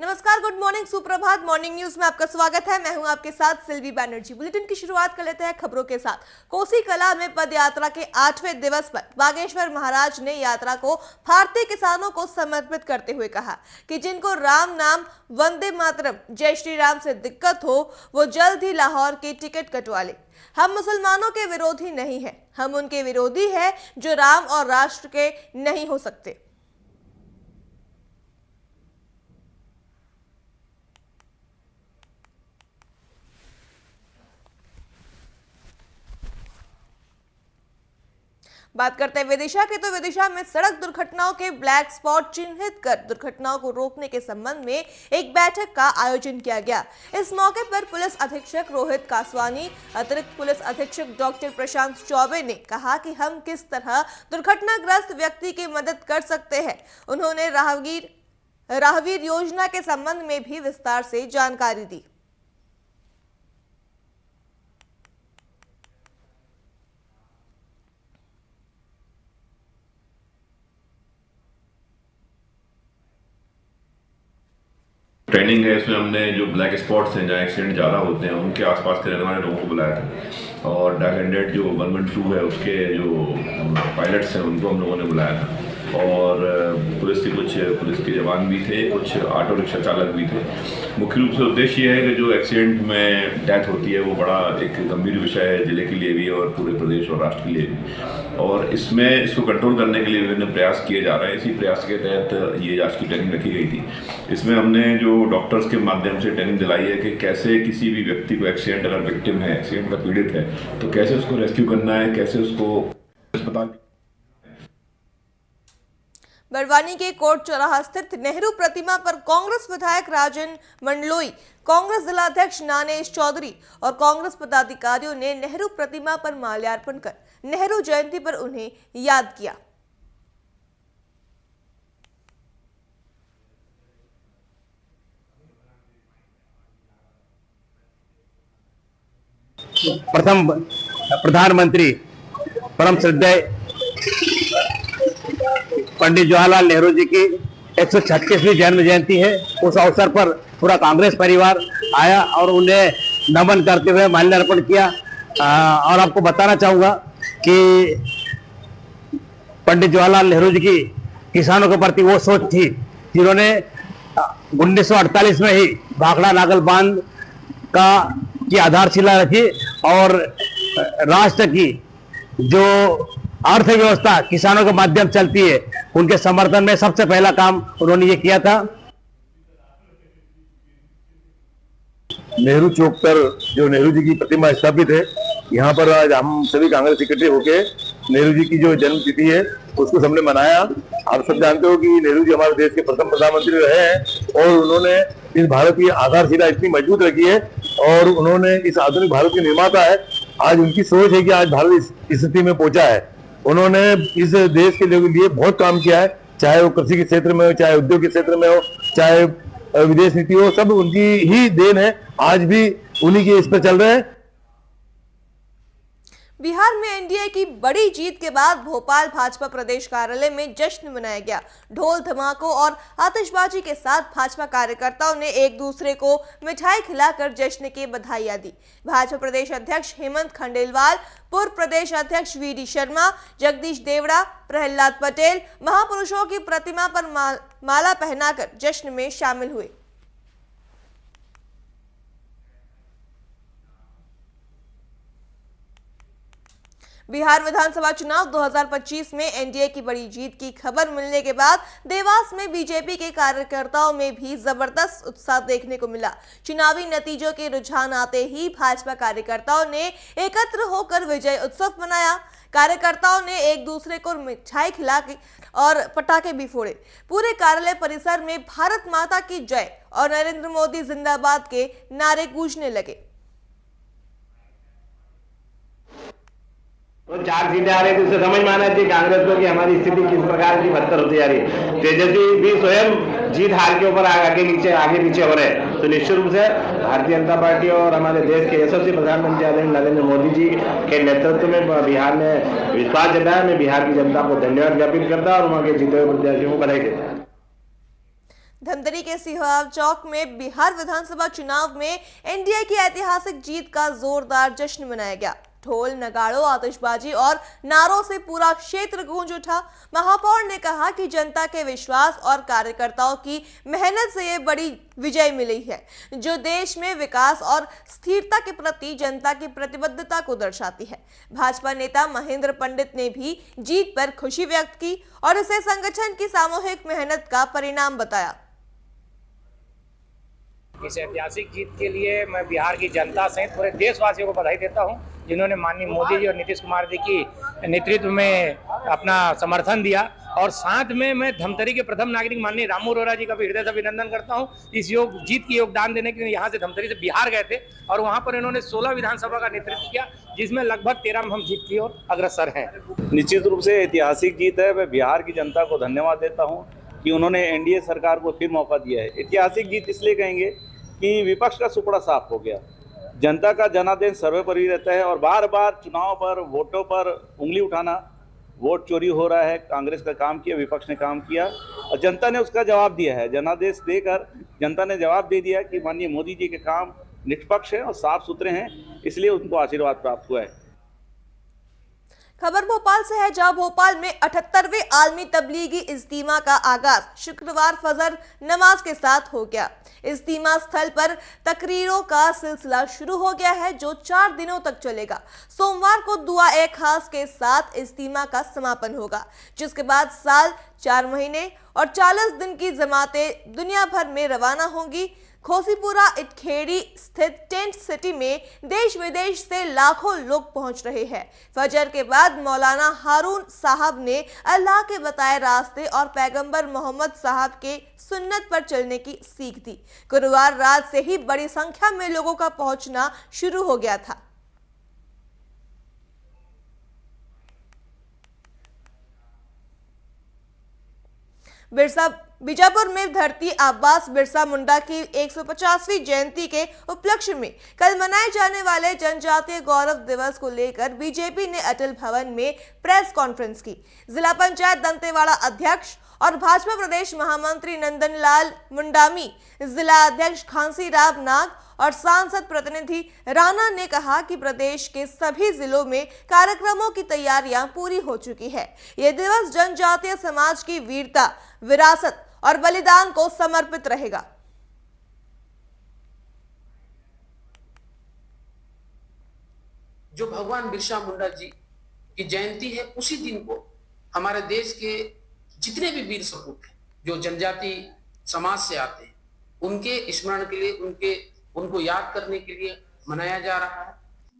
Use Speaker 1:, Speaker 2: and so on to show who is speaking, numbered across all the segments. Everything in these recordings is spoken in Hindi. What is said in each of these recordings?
Speaker 1: नमस्कार, गुड मॉर्निंग, सुप्रभात। मॉर्निंग न्यूज में आपका स्वागत है। मैं हूं आपके साथ सिल्वी बैनर्जी। बुलेटिन की शुरुआत कर लेते हैं खबरों के साथ। कोसी कला में पद यात्रा के 8वें दिवस पर बागेश्वर महाराज ने यात्रा को भारतीय किसानों को समर्पित करते हुए कहा कि जिनको राम नाम, वंदे मातरम, जय श्री राम से दिक्कत हो वो जल्द ही लाहौर की टिकट कटवा ले। हम मुसलमानों के विरोधी नहीं है, हम उनके विरोधी है जो राम और राष्ट्र के नहीं हो सकते। बात करते हैं विदिशा की, तो विदिशा में सड़क दुर्घटनाओं के ब्लैक स्पॉट चिन्हित कर दुर्घटनाओं को रोकने के संबंध में एक बैठक का आयोजन किया गया। इस मौके पर पुलिस अधीक्षक रोहित कासवानी, अतिरिक्त पुलिस अधीक्षक डॉक्टर प्रशांत चौबे ने कहा कि हम किस तरह दुर्घटनाग्रस्त व्यक्ति की मदद कर सकते हैं। उन्होंने राहगीर योजना के संबंध में भी विस्तार से जानकारी दी।
Speaker 2: ट्रेनिंग है, इसमें हमने जो ब्लैक स्पॉट्स हैं जहाँ एक्सीडेंट ज़्यादा होते हैं उनके आसपास के रहने वाले लोगों को बुलाया था, और डाक हंड्रेड जो 112 है उसके जो पायलट्स हैं उनको हम लोगों ने बुलाया था, और पुलिस के जवान भी थे, कुछ ऑटो रिक्शा चालक भी थे। मुख्य रूप से उद्देश्य ये है कि जो एक्सीडेंट में डेथ होती है वो बड़ा एक गंभीर विषय है जिले के लिए भी और पूरे प्रदेश और राष्ट्र के लिए भी, और इसको कंट्रोल करने के लिए विभिन्न प्रयास किए जा रहे हैं। इसी प्रयास के तहत ये आज की ट्रेनिंग रखी गई थी। इसमें हमने जो डॉक्टर्स के माध्यम से ट्रेनिंग दिलाई है कि कैसे किसी भी व्यक्ति को एक्सीडेंट अगर विक्टिम है, एक्सीडेंट का पीड़ित है, तो कैसे उसको रेस्क्यू करना है, कैसे उसको अस्पताल।
Speaker 1: बड़वानी के कोट चौराहा स्थित नेहरू प्रतिमा पर कांग्रेस विधायक राजन मंडलोई, कांग्रेस जिलाध्यक्ष नानेश चौधरी और कांग्रेस पदाधिकारियों ने नेहरू प्रतिमा पर माल्यार्पण कर नेहरू जयंती पर उन्हें याद किया।
Speaker 3: प्रथम प्रधानमंत्री परम श्रद्धेय पंडित जवाहरलाल नेहरू जी की 136वीं जन्म जयंती है। उस अवसर पर पूरा कांग्रेस परिवार आया और उन्हें नमन करते हुए माल्यार्पण किया। और आपको बताना चाहूंगा कि पंडित जवाहरलाल नेहरू जी की किसानों के प्रति वो सोच थी जिन्होंने 1948 में ही भाखड़ा नागल बांध की आधारशिला रखी, और राष्ट्र की जो अर्थव्यवस्था किसानों के माध्यम चलती है उनके समर्थन में सबसे पहला काम उन्होंने ये किया था।
Speaker 4: नेहरू चौक पर जो नेहरू जी की प्रतिमा स्थापित है, यहाँ पर आज हम सभी कांग्रेस इकट्ठे होकर नेहरू जी की जो जन्म तिथि है उसको सबने मनाया। आप सब जानते हो कि नेहरू जी हमारे देश के प्रथम प्रधानमंत्री रहे हैं, और उन्होंने इस भारत की आधारशिला इतनी मजबूत रखी है, और उन्होंने इस आधुनिक भारत के निर्माता है। आज उनकी सोच है कि आज भारत इस स्थिति में पहुंचा है। उन्होंने इस देश के लिए बहुत काम किया है, चाहे वो कृषि के क्षेत्र में हो, चाहे उद्योग के क्षेत्र में हो, चाहे विदेश नीति हो, सब उनकी ही देन है। आज भी उन्हीं के इस पर चल रहे हैं।
Speaker 1: बिहार में एनडीए की बड़ी जीत के बाद भोपाल भाजपा प्रदेश कार्यालय में जश्न मनाया गया। ढोल धमाकों और आतिशबाजी के साथ भाजपा कार्यकर्ताओं ने एक दूसरे को मिठाई खिलाकर जश्न की बधाइयां दी। भाजपा प्रदेश अध्यक्ष हेमंत खंडेलवाल, पूर्व प्रदेश अध्यक्ष वीडी शर्मा, जगदीश देवड़ा, प्रहलाद पटेल महापुरुषों की प्रतिमा पर माला पहनाकर जश्न में शामिल हुए। बिहार विधानसभा चुनाव 2025 में एनडीए की बड़ी जीत की खबर मिलने के बाद देवास में बीजेपी के कार्यकर्ताओं में भी जबरदस्त उत्साह देखने को मिला। चुनावी नतीजों के रुझान आते ही भाजपा कार्यकर्ताओं ने एकत्र होकर विजय उत्सव मनाया। कार्यकर्ताओं ने एक दूसरे को मिठाई खिलाई और पटाखे भी फोड़े। पूरे कार्यालय परिसर में भारत माता की जय और नरेंद्र मोदी जिंदाबाद के नारे गूंजने लगे।
Speaker 5: तो 4 सीटें आ रही थी, उससे समझ में आना चाहिए कांग्रेस को कि हमारी स्थिति किस प्रकार की बदतर होती जा रही है। तेजस्वी भी स्वयं जीत हार के ऊपर आगे पीछे हो रहे हैं। तो निश्चित रूप से भारतीय जनता पार्टी और हमारे देश के यशस्वी प्रधानमंत्री आदरणीय नरेंद्र मोदी जी के नेतृत्व में बिहार ने विश्वास जताया। मैं बिहार की जनता को धन्यवाद ज्ञापित करता और वहां के जीते हुए प्रत्याशियों को बधाई देता।
Speaker 1: धमतरी के सिहाव चौक में बिहार विधानसभा चुनाव में एनडीए की ऐतिहासिक जीत का जोरदार जश्न मनाया गया। ढोल, नगाड़ों, आतिशबाजी और नारों से पूरा क्षेत्र गूंज उठा। महापौर ने कहा कि जनता के विश्वास और कार्यकर्ताओं की मेहनत से ये बड़ी विजय मिली है, जो देश में विकास और स्थिरता के प्रति जनता की प्रतिबद्धता को दर्शाती है। भाजपा नेता महेंद्र पंडित ने भी जीत पर खुशी व्यक्त की और इसे संगठन की सामूहिक मेहनत का परिणाम बताया।
Speaker 6: इस ऐतिहासिक जीत के लिए मैं बिहार की जनता सहित पूरे देशवासियों को बधाई देता हूं, जिन्होंने माननीय मोदी जी और नीतीश कुमार जी की नेतृत्व में अपना समर्थन दिया। और साथ में मैं धमतरी के प्रथम नागरिक माननीय रामू अरोड़ा जी का भी हृदय से अभिनंदन करता हूं। इस जीत की योगदान देने के लिए यहाँ से धमतरी से बिहार गए थे और वहाँ पर इन्होंने 16 विधानसभा का नेतृत्व किया, जिसमें लगभग 13 में हम जीत की ओर अग्रसर हैं।
Speaker 7: निश्चित रूप से ऐतिहासिक जीत है। मैं बिहार की जनता को धन्यवाद देता हूँ कि उन्होंने एनडीए सरकार को फिर मौका दिया है। ऐतिहासिक जीत इसलिए कहेंगे कि विपक्ष का सुपड़ा साफ हो गया, जनता का जनादेश सर्वोपरि रहता है और बार बार चुनाव पर, वोटों पर उंगली उठाना, वोट चोरी हो रहा है, कांग्रेस का काम किया, विपक्ष ने काम किया और जनता ने उसका जवाब दिया है। जनादेश देकर जनता ने जवाब दे दिया कि माननीय मोदी जी के काम निष्पक्ष हैं और साफ सुथरे हैं, इसलिए उनको आशीर्वाद प्राप्त हुआ है।
Speaker 1: खबर भोपाल से है, जहां भोपाल में 78वें आलमी तबलीगी इज्तिमा का आगाज शुक्रवार फजर नमाज के साथ हो गया। इज्तिमा स्थल पर तकरीरों का सिलसिला शुरू हो गया है, जो 4 दिनों तक चलेगा। सोमवार को दुआ खास के साथ इज्तिमा का समापन होगा, जिसके बाद साल, 4 महीने और 40 दिन की जमातें दुनिया भर में रवाना होंगी। खोसीपुरा इटखेड़ी स्थित टेंट सिटी में देश विदेश से लाखों लोग पहुंच रहे हैं। फजर के बाद मौलाना हारून साहब ने अल्लाह के बताए रास्ते और पैगंबर मोहम्मद साहब के सुन्नत पर चलने की सीख दी। गुरुवार रात से ही बड़ी संख्या में लोगों का पहुंचना शुरू हो गया था। बीजापुर में धरती अब्बास बिरसा मुंडा की 150वीं जयंती के उपलक्ष्य में कल मनाए जाने वाले जनजातीय गौरव दिवस को लेकर बीजेपी ने अटल भवन में प्रेस कॉन्फ्रेंस की। जिला पंचायत दंतेवाड़ा अध्यक्ष और भाजपा प्रदेश महामंत्री नंदन लाल मुंडामी, जिला अध्यक्ष खांसी राम नाग और सांसद प्रतिनिधि राणा ने कहा कि प्रदेश के सभी जिलों में कार्यक्रमों की तैयारियां पूरी हो चुकी है। यह दिवस जनजातीय समाज की वीरता, विरासत और बलिदान को समर्पित रहेगा।
Speaker 8: जो भगवान बिरसा मुंडा जी की जयंती है, उसी दिन को हमारे देश के जितने भी वीर सपूत हैं, जो जनजाति समाज से आते हैं, उनके स्मरण के लिए, उनको याद करने के लिए मनाया जा रहा है।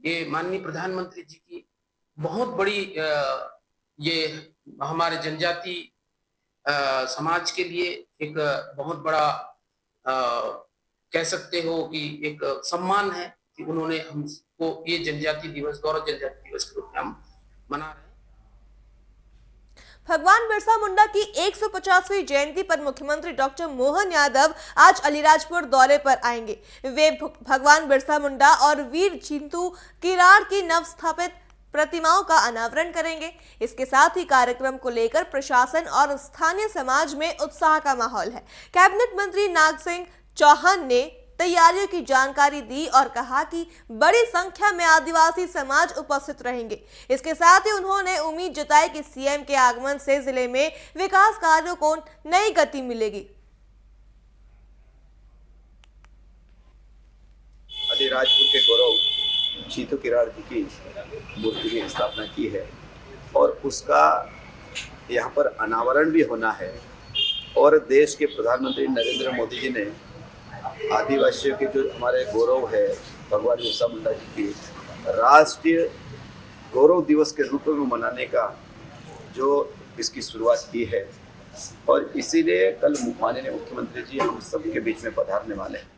Speaker 8: ये माननीय प्रधानमंत्री जी की बहुत बड़ी ये हमारे जनजाति समाज के लिए एक बहुत बड़ा कह सकते हो कि एक सम्मान है कि उन्होंने हमको ये जनजाति दिवस, गौरव जनजाति दिवस के रूप में हम मना रहे हैं।
Speaker 1: भगवान बिरसा मुंडा की 150वीं जयंती पर मुख्यमंत्री डॉक्टर मोहन यादव आज अलीराजपुर दौरे पर आएंगे। वे भगवान बिरसा मुंडा और वीर चिंतू किराड़ की नव स्थापित प्रतिमाओं का अनावरण करेंगे। इसके साथ ही कार्यक्रम को लेकर प्रशासन और स्थानीय समाज में उत्साह का माहौल है। कैबिनेट मंत्री नाग सिंह चौहान ने तैयारियों की जानकारी दी और कहा कि बड़ी संख्या में आदिवासी समाज उपस्थित रहेंगे। इसके साथ ही उन्होंने उम्मीद जताई कि सीएम के आगमन से जिले में विकास कार्यों को नई गति मिलेगी।
Speaker 9: अलीराजपुर के गौरव चिंतू किराड़ जी की मूर्ति की स्थापना की है और उसका यहाँ पर अनावरण भी होना है। और देश के प्रधानमंत्री नरेंद्र मोदी जी ने आदिवासियों के जो हमारे गौरव है, भगवान बिरसा मुंडा जी की राष्ट्रीय गौरव दिवस के रूप में मनाने का जो इसकी शुरुआत की है और इसीलिए कल माननीय मुख्यमंत्री जी हम सबके बीच में पधारने वाले हैं।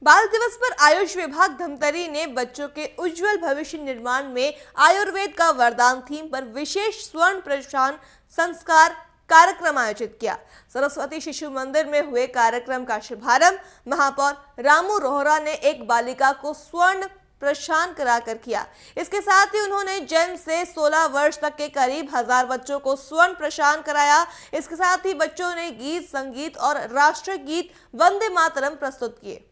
Speaker 1: बाल दिवस पर आयुष विभाग धमतरी ने बच्चों के उज्जवल भविष्य निर्माण में आयुर्वेद का वरदान थीम पर विशेष स्वर्ण प्रशान संस्कार कार्यक्रम आयोजित किया। सरस्वती शिशु मंदिर में हुए कार्यक्रम का शुभारंभ महापौर रामू रोहरा ने एक बालिका को स्वर्ण परेशान कराकर किया। इसके साथ ही उन्होंने जन्म से 16 वर्ष तक के करीब 1000 बच्चों को स्वर्ण प्रशान कराया। इसके साथ ही बच्चों ने गीत, संगीत और राष्ट्रीय गीत वंदे मातरम प्रस्तुत किए।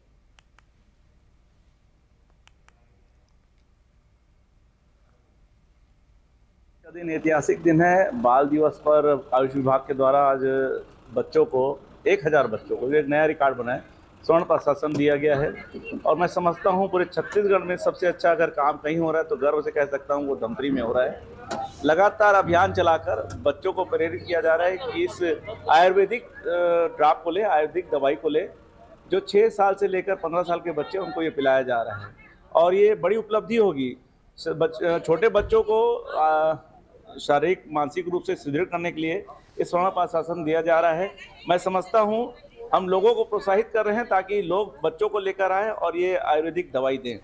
Speaker 7: दिन ऐतिहासिक दिन है। बाल दिवस पर आयुष विभाग के द्वारा आज बच्चों को 1000 बच्चों को एक नया रिकॉर्ड बनाए स्वर्ण प्रशासन दिया गया है। और मैं समझता हूं पूरे छत्तीसगढ़ में सबसे अच्छा अगर काम कहीं हो रहा है तो गर्व से कह सकता हूं वो धमतरी में हो रहा है। लगातार अभियान चलाकर बच्चों को प्रेरित किया जा रहा है कि इस आयुर्वेदिक ड्राप को ले, आयुर्वेदिक दवाई को ले, जो 6 साल से लेकर 15 साल के बच्चे उनको ये पिलाया जा रहा है। और ये बड़ी उपलब्धि होगी। छोटे बच्चों को शारीरिक मानसिक रूप से सुदृढ़ करने के लिए इस स्वर्ण प्रशासन दिया जा रहा है। मैं समझता हूं हम लोगों को प्रोत्साहित कर रहे हैं ताकि लोग बच्चों को लेकर आएँ और ये आयुर्वेदिक दवाई दें।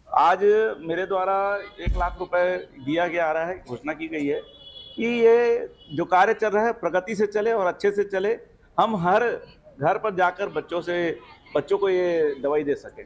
Speaker 7: आज मेरे द्वारा 1 लाख रुपए दिया गया आ रहा है, घोषणा की गई है कि ये जो कार्य चल रहा है प्रगति से चले और अच्छे से चले। हम हर घर पर जाकर बच्चों को ये दवाई दे सकें।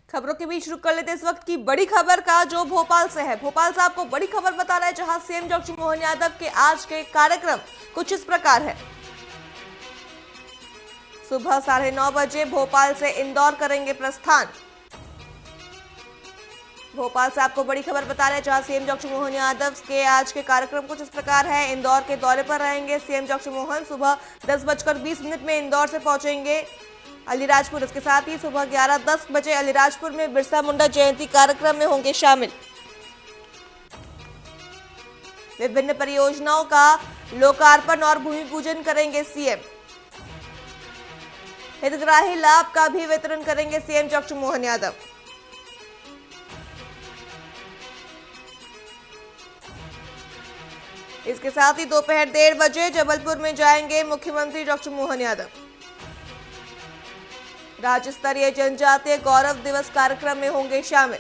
Speaker 1: खबरों के बीच रुक कर लेते इस वक्त की बड़ी खबर का, जो भोपाल से है। भोपाल से आपको बड़ी खबर बता रहा है, जहां सीएम डॉक्टर मोहन यादव के आज के कार्यक्रम कुछ इस प्रकार है। सुबह 9:30 बजे भोपाल से इंदौर करेंगे प्रस्थान। भोपाल से आपको बड़ी खबर बता रहे हैं, जहां सीएम डॉक्टर मोहन यादव के आज के कार्यक्रम कुछ इस प्रकार है। इंदौर के दौरे पर रहेंगे सीएम डॉक्टर मोहन। सुबह 10:20 में इंदौर से पहुंचेंगे अलीराजपुर। इसके साथ ही सुबह 11:10 बजे अलीराजपुर में बिरसा मुंडा जयंती कार्यक्रम में होंगे शामिल। विभिन्न परियोजनाओं का लोकार्पण और भूमि पूजन करेंगे सीएम। हितग्राही लाभ का भी वितरण करेंगे सीएम डॉक्टर मोहन यादव। इसके साथ ही दोपहर 1:30 बजे जबलपुर में जाएंगे मुख्यमंत्री डॉक्टर मोहन यादव। राज्य स्तरीय जनजातीय गौरव दिवस कार्यक्रम में होंगे शामिल।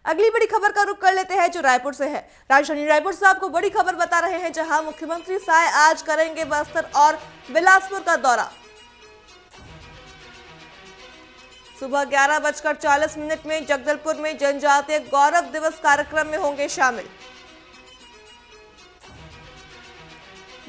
Speaker 1: अगली बड़ी खबर का रुख कर लेते हैं, जो रायपुर से है। राजधानी रायपुर से आपको बड़ी खबर बता रहे हैं, जहां मुख्यमंत्री साय आज करेंगे बस्तर और बिलासपुर का दौरा। सुबह 11:40 में जगदलपुर में जनजातीय गौरव दिवस कार्यक्रम में होंगे शामिल।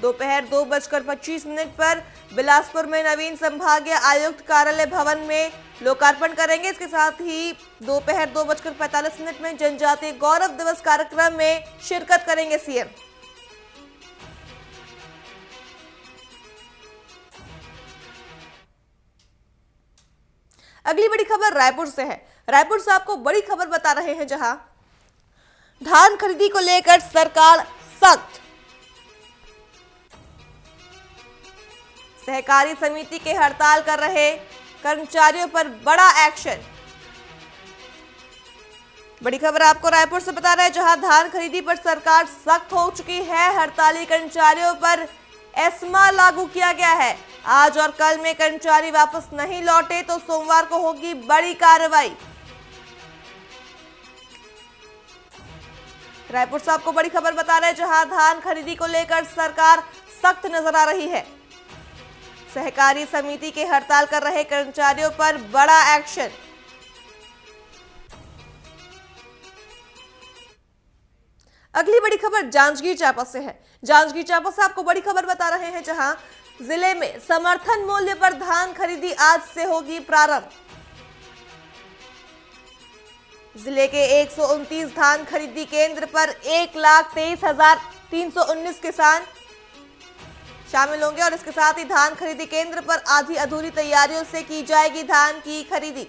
Speaker 1: दोपहर 2:25 पर बिलासपुर में नवीन संभागीय आयुक्त कार्यालय भवन में लोकार्पण करेंगे। इसके साथ ही दोपहर 2:45 में जनजातीय गौरव दिवस कार्यक्रम में शिरकत करेंगे सीएम। अगली बड़ी खबर रायपुर से है। रायपुर से आपको बड़ी खबर बता रहे हैं, जहां धान खरीदी को लेकर सरकार सख्त। सहकारी समिति के हड़ताल कर रहे कर्मचारियों पर बड़ा एक्शन। बड़ी खबर आपको रायपुर से बता रहे हैं, जहां धान खरीदी पर सरकार सख्त हो चुकी है। हड़ताली कर्मचारियों पर एस्मा लागू किया गया है। आज और कल में कर्मचारी वापस नहीं लौटे तो सोमवार को होगी बड़ी कार्रवाई। रायपुर से आपको बड़ी खबर बता रहे हैं, जहां धान खरीदी को लेकर सरकार सख्त नजर आ रही है। सहकारी समिति के हड़ताल कर रहे कर्मचारियों पर बड़ा एक्शन। अगली बड़ी खबर जांजगीर चांपा से है। जांजगीर चांपा से आपको बड़ी खबर बता रहे हैं, जहां जिले में समर्थन मूल्य पर धान खरीदी आज से होगी प्रारंभ। जिले के 129 धान खरीदी केंद्र पर 1,23,319 किसान शामिल होंगे और इसके साथ ही धान खरीदी केंद्र पर आधी अधूरी तैयारियों से की जाएगी धान की खरीदी।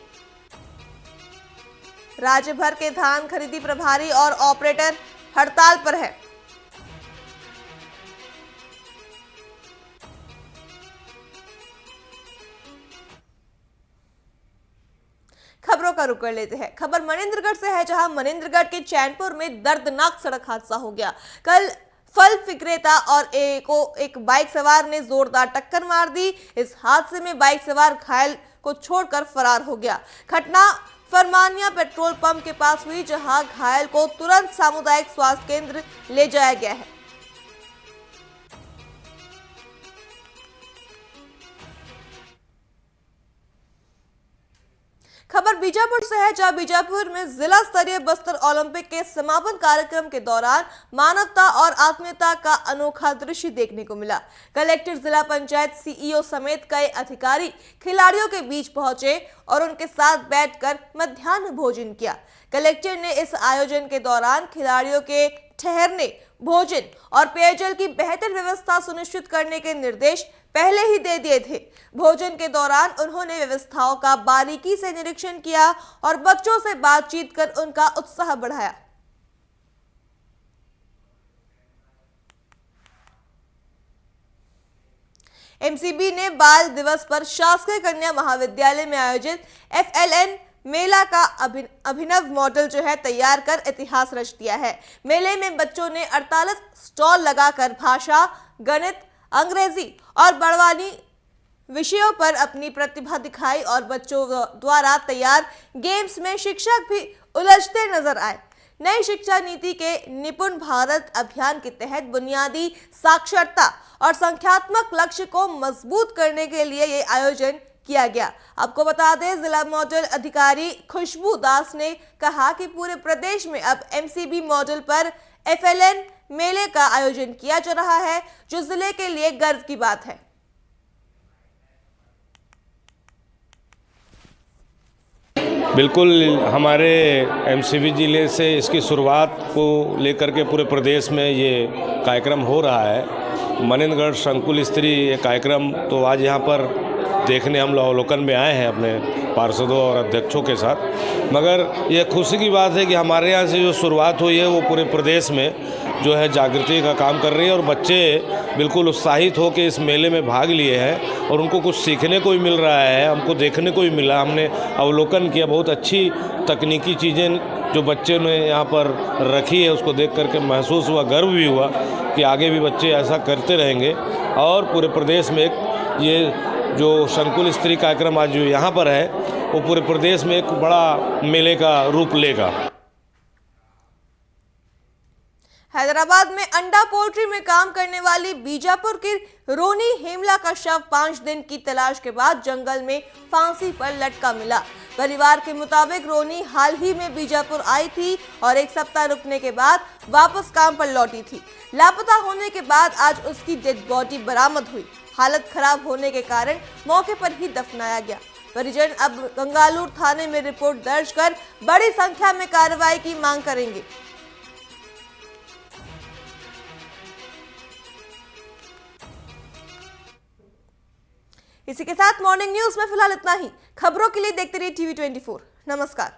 Speaker 1: राज्य भर के धान खरीदी प्रभारी और ऑपरेटर हड़ताल पर है। खबरों का रुख कर लेते हैं। खबर मनेंद्रगढ़ से है, जहां मनेंद्रगढ़ के चैनपुर में दर्दनाक सड़क हादसा हो गया। कल फल विक्रेता और एक बाइक सवार ने जोरदार टक्कर मार दी। इस हादसे में बाइक सवार घायल को छोड़कर फरार हो गया। घटना फरमानिया पेट्रोल पंप के पास हुई, जहां घायल को तुरंत सामुदायिक स्वास्थ्य केंद्र ले जाया गया है। खबर बीजापुर से है, जहां बीजापुर में जिला स्तरीय बस्तर ओलंपिक के समापन कार्यक्रम के दौरान मानवता और आत्मीयता का अनोखा दृश्य देखने को मिला। कलेक्टर, जिला पंचायत सीईओ समेत कई अधिकारी खिलाड़ियों के बीच पहुंचे और उनके साथ बैठकर मध्याह्न भोजन किया। कलेक्टर ने इस आयोजन के दौरान खिलाड़ियों के ठहरने, भोजन और पेयजल की बेहतर व्यवस्था सुनिश्चित करने के निर्देश पहले ही दे दिए थे। भोजन के दौरान उन्होंने व्यवस्थाओं का बारीकी से निरीक्षण किया और बच्चों से बातचीत कर उनका उत्साह बढ़ाया। एमसीबी ने बाल दिवस पर शासकीय कन्या महाविद्यालय में आयोजित FLN मेला का अभिनव मॉडल तैयार कर इतिहास रच दिया है। मेले में बच्चों ने 48 स्टॉल लगाकर भाषा, गणित, अंग्रेजी और बड़वानी विषयों पर अपनी प्रतिभा दिखाई और बच्चों द्वारा तैयार गेम्स में शिक्षक भी उलझते नजर आए। नई शिक्षा नीति के निपुण भारत अभियान के तहत बुनियादी साक्षरता और संख्यात्मक लक्ष्य को मजबूत करने के लिए ये आयोजन किया गया। आपको बता दें, जिला मॉडल अधिकारी खुशबू दास ने कहा कि पूरे प्रदेश में अब एमसीबी मॉडल पर FLN मेले का आयोजन किया जा रहा है, जो जिले के लिए गर्व की बात है।
Speaker 10: बिल्कुल, हमारे एमसीबी जिले से इसकी शुरुआत को लेकर के पूरे प्रदेश में ये कार्यक्रम हो रहा है। मनिंदगढ़ संकुल स्तरीय कार्यक्रम तो आज यहाँ पर देखने हम अवलोकन में आए हैं अपने पार्षदों और अध्यक्षों के साथ, मगर ये खुशी की बात है कि हमारे यहाँ से जो शुरुआत हुई है वो पूरे प्रदेश में जो है जागृति का काम कर रही है और बच्चे बिल्कुल उत्साहित हो के इस मेले में भाग लिए हैं और उनको कुछ सीखने को भी मिल रहा है, हमको देखने को भी मिला। हमने अवलोकन किया, बहुत अच्छी तकनीकी चीज़ें जो बच्चे ने यहाँ पर रखी है, उसको देख करके महसूस हुआ, गर्व भी हुआ कि आगे भी बच्चे ऐसा करते रहेंगे और पूरे प्रदेश में ये जो संकुल स्तरीय कार्यक्रम आज जो यहाँ पर है वो पूरे प्रदेश में एक बड़ा मेले का रूप लेगा।
Speaker 1: हैदराबाद में अंडा पोल्ट्री में काम करने वाली बीजापुर की रोनी हेमला का शव 5 दिन की तलाश के बाद जंगल में फांसी पर लटका मिला। परिवार के मुताबिक रोनी हाल ही में बीजापुर आई थी और 1 सप्ताह रुकने के बाद वापस काम पर लौटी थी। लापता होने के बाद आज उसकी डेड बॉडी बरामद हुई। हालत खराब होने के कारण मौके पर ही दफनाया गया। परिजन अब गंगालूर थाने में रिपोर्ट दर्ज कर बड़ी संख्या में कार्रवाई की मांग करेंगे। इसी के साथ मॉर्निंग न्यूज में फिलहाल इतना ही। खबरों के लिए देखते रहिए TV24। नमस्कार।